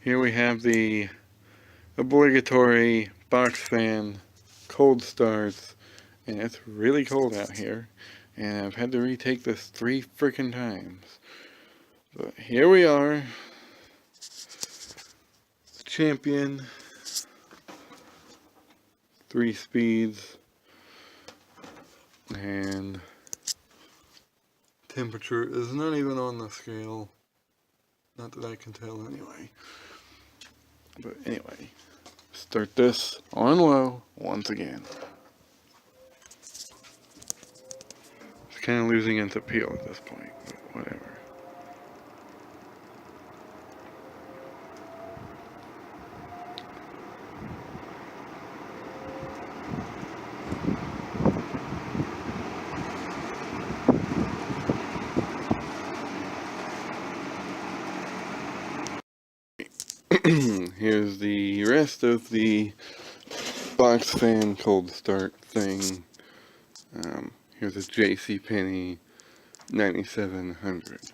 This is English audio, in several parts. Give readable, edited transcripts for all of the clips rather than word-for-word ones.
Here we have the obligatory box fan, cold starts, and it's really cold out here. And I've had to retake this 3 freaking times. But here we are, the champion, 3 speeds, and temperature is not even on the scale. Not that I can tell anyway. But anyway, start this on low once again. It's kind of losing its appeal at this point, but whatever. Here's the rest of the box fan cold start thing. Here's a JCPenney 9700.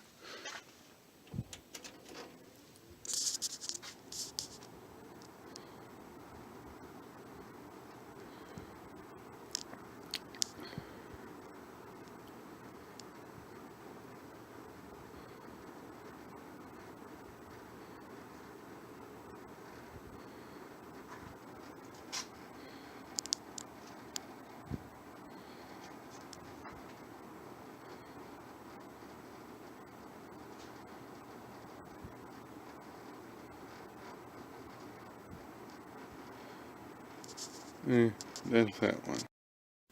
That's that one.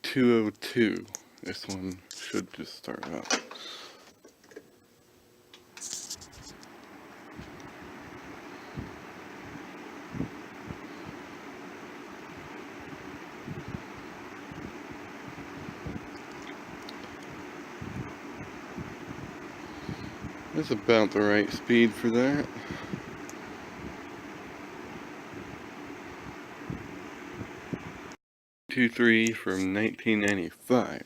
202. This one should just start up. That's about the right speed for that. '23 from 1995.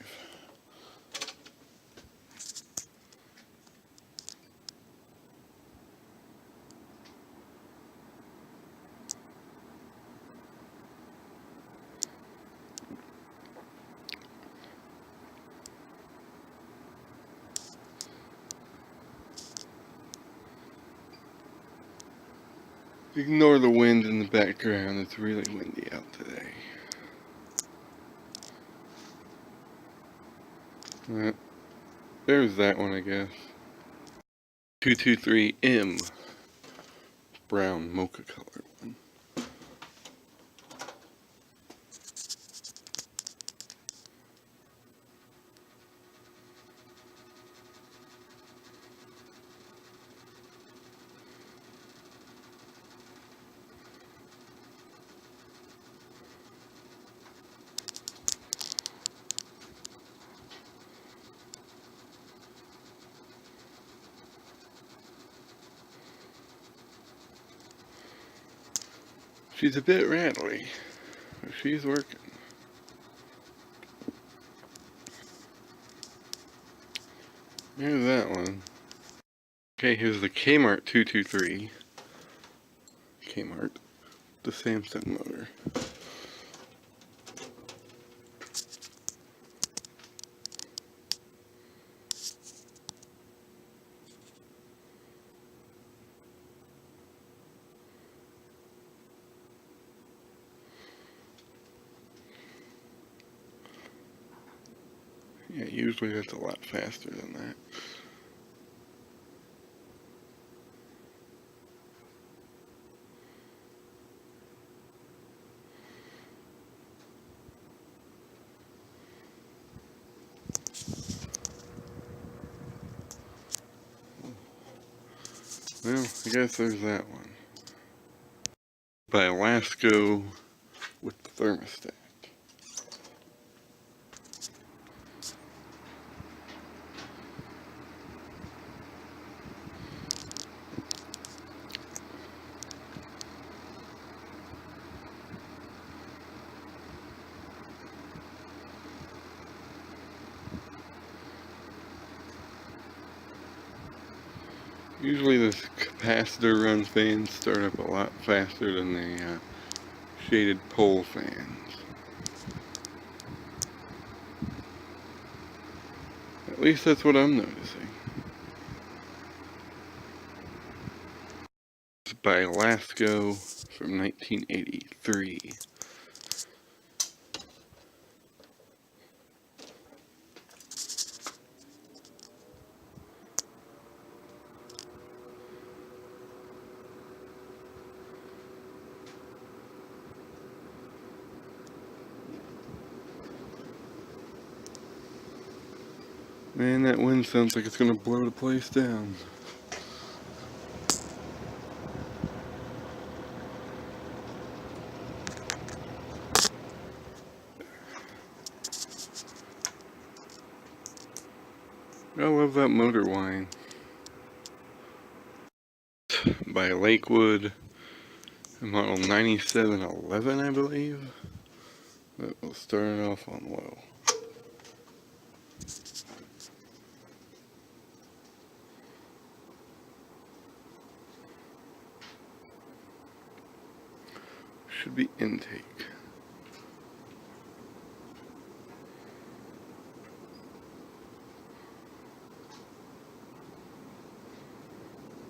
Ignore the wind in the background, it's really windy out today. There's that one, I guess. 223M, brown mocha colored one. She's a bit rattly, but she's working. Here's that one. Okay, here's the Kmart 223. Kmart, the Samsung motor. Yeah, usually that's a lot faster than that. Well, I guess there's that one. By Lascau with the Thermostat. Usually this capacitor run fans start up a lot faster than the shaded pole fans. At least that's what I'm noticing. It's by Lascau from 1983. Man, that wind sounds like it's gonna blow the place down. I love that motor whine. By Lakewood, model 9711, I believe. But we'll start it off on low. Should be intake.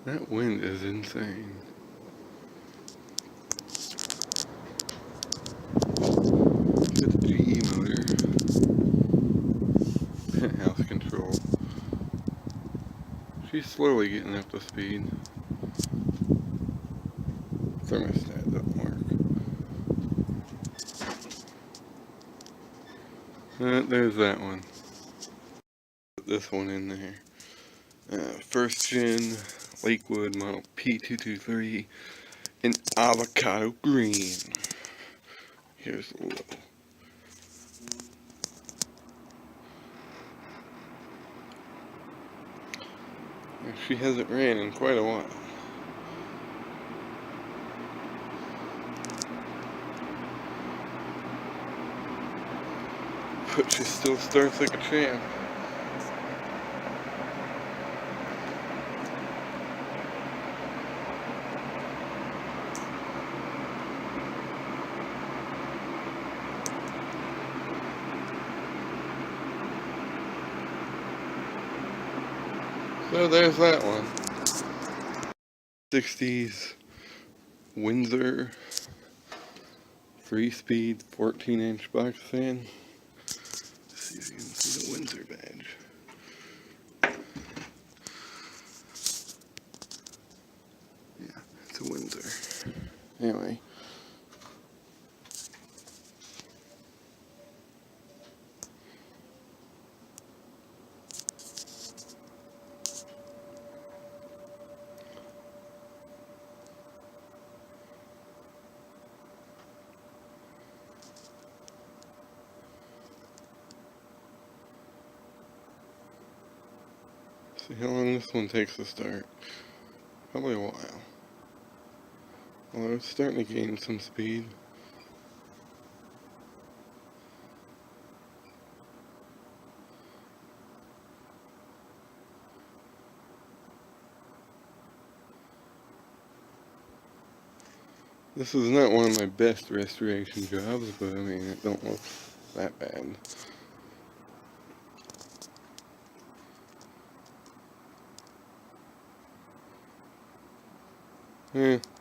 That wind is insane. Good GE motor. Penthouse control. She's slowly getting up to speed. Thermostat doesn't work. There's that one. Put this one in there. First gen Lakewood model P223 in avocado green. Here's the low. She hasn't ran in quite a while. But she still starts like a champ. So there's that one. Sixties Windsor 3-speed 14-inch box fan. Let's see if you can see the Windsor badge. Yeah, it's a Windsor. Anyway. See how long this one takes to start. Probably a while. Although it's starting to gain some speed. This is not one of my best restoration jobs, but I mean, it don't look that bad.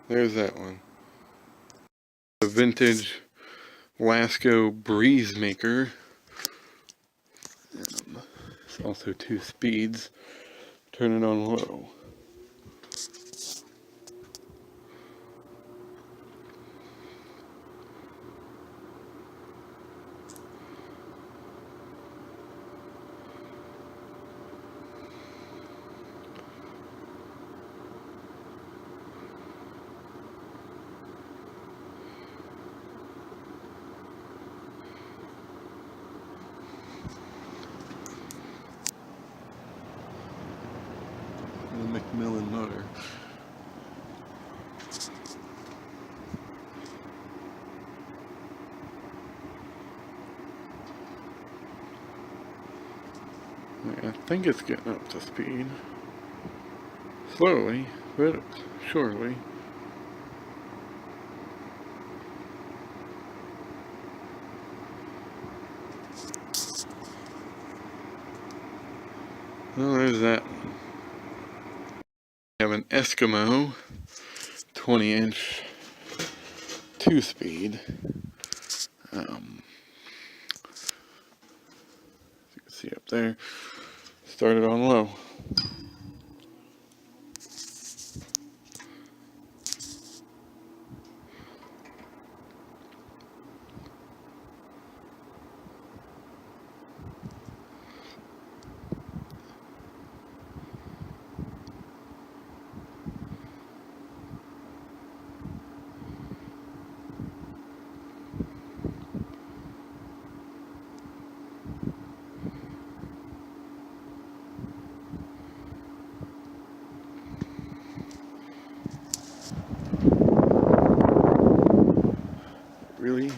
There's that one. The vintage Lascau breeze maker. It's also 2 speeds. Turn it on low. The Macmillan motor. I think it's getting up to speed. slowly, but surely. Well, there's that one. We have an Eskimo 20-inch 2-speed. You can see up there, started on low. Really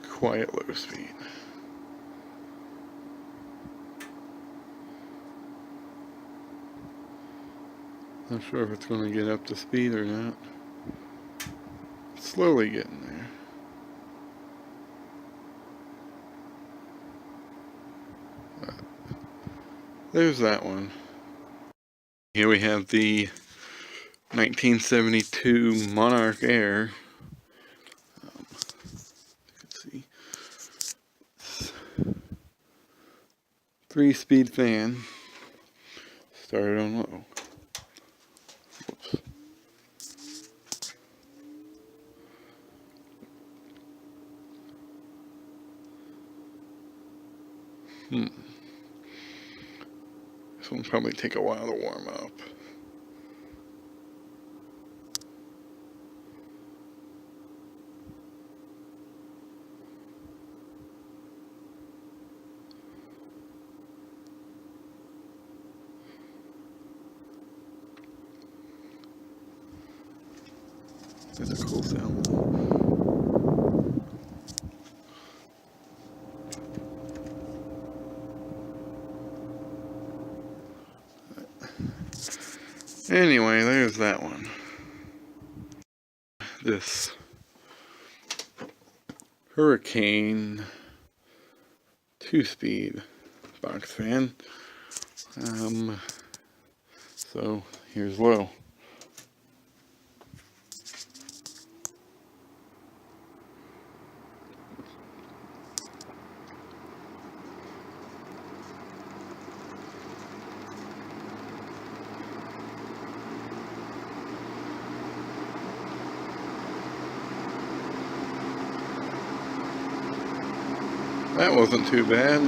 quiet low speed. Not sure if it's going to get up to speed or not. Slowly getting there. There's that one. Here we have the 1972 Monarch Air. You can see. 3-speed fan. Started on low. Whoops. This one will probably take a while to warm up. That's a cool sound. Anyway, there's that one. This Hurricane 2-speed box fan. So here's low. That wasn't too bad.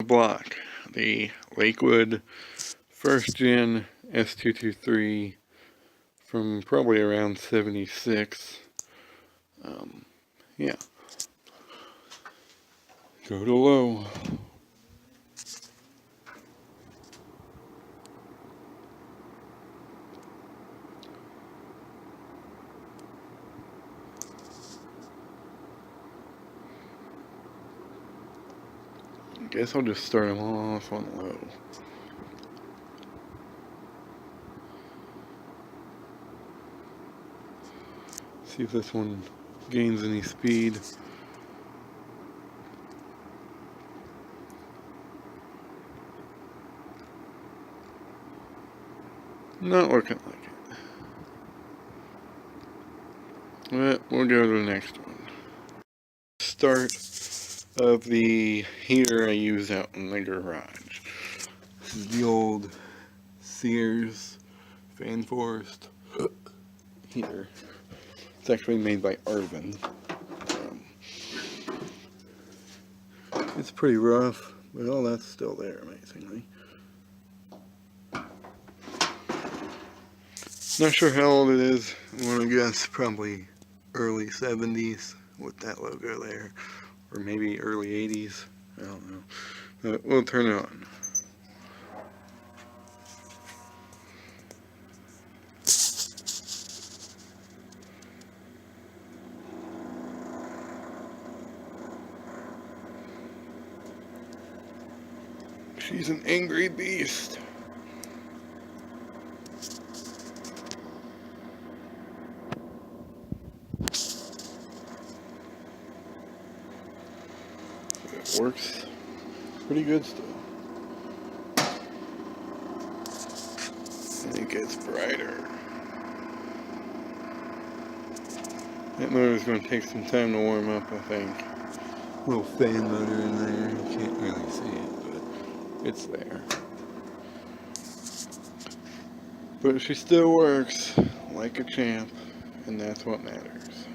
Block, the Lakewood 1st Gen S-223 from probably around 76. Yeah. Go to low. I guess I'll just start them off on low. See if this one gains any speed. Not looking like it. But we'll go to the next one. Start of the heater I use out in the garage. This is the old Sears Fan Forest heater. It's actually made by Arvin. It's pretty rough, but all that's still there, amazingly. Not sure how old it is. I'm gonna guess probably early 70s with that logo there, or maybe early 80s. I don't know. But we'll turn it on. She's an angry beast. It works pretty good still. And it gets brighter. That motor's going to take some time to warm up, I think. Little fan motor in there. You can't really see it, but it's there. But she still works like a champ, and that's what matters.